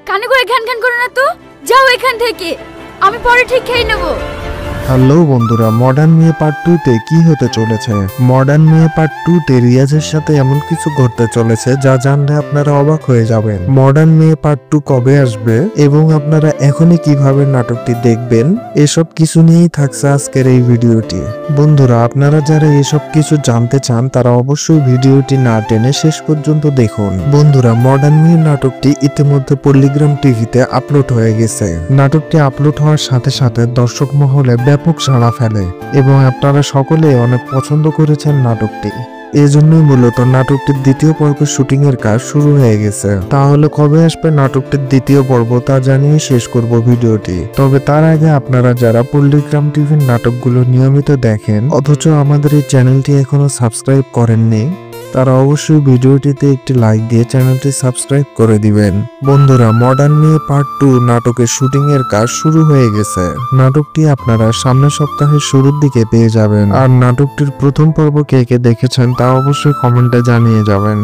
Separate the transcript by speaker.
Speaker 1: কানে করে ঘ্যান ঘ্যান করো না তো, যাও এখান থেকে, আমি পরে ঠিক খেয়ে নেবো।
Speaker 2: হ্যালো বন্ধুরা, মডার্ন মেয়ে পার্ট 2 তে কি হতে চলেছে? মডার্ন মেয়ে পার্ট 2 তে রিয়াজের সাথে এমন কিছু ঘটতে চলেছে যা জানলে আপনারা অবাক হয়ে যাবেন। মডার্ন মেয়ে পার্ট 2 কবে আসবে এবং আপনারা এখনই কিভাবে নাটকটি দেখবেন, এসব কিছু নিয়েই থাকছে আজকের এই ভিডিওটি। বন্ধুরা, আপনারা যারা এসব কিছু জানতে চান তারা অবশ্যই ভিডিওটি না টেনে শেষ পর্যন্ত দেখুন। বন্ধুরা, মডার্ন মেয়ে নাটকটি ইতিমধ্যে পল্লিগ্রাম টিভিতে আপলোড হয়ে গেছে। নাটকটি আপলোড হওয়ার সাথে সাথে দর্শক মহলে ব্যাপক সাড়া ফেলে এবং আপনারা সকলে অনেক পছন্দ করেছেন নাটকটি। এজন্যই মূলত নাটকটির দ্বিতীয় পর্বের শুটিং এর কাজ শুরু হয়ে গেছে। তাহলে কবে আসবে নাটকটির দ্বিতীয় পর্ব তা জানিয়ে শেষ করব ভিডিওটি। তবে তার আগে আপনারা যারা পল্লিগ্রাম টিভির নাটকগুলো নিয়মিত দেখেন অথচ আমাদের এই চ্যানেলটি এখনো সাবস্ক্রাইব করেননি, তারা অবশ্যই ভিডিওটিতে একটি লাইক দিয়ে চ্যানেলটি সাবস্ক্রাইব করে দিবেন। বন্ধুরা, মডার্ন মেয়ে পার্ট 2 নাটকের শুটিং এর কাজ শুরু হয়ে গেছে। নাটকটি আপনারা সামনের সপ্তাহের শুরুর দিকে পেয়ে যাবেন। আর নাটকটির প্রথম পর্ব কে কে দেখেছেন তা অবশ্যই কমেন্টে জানিয়ে যাবেন।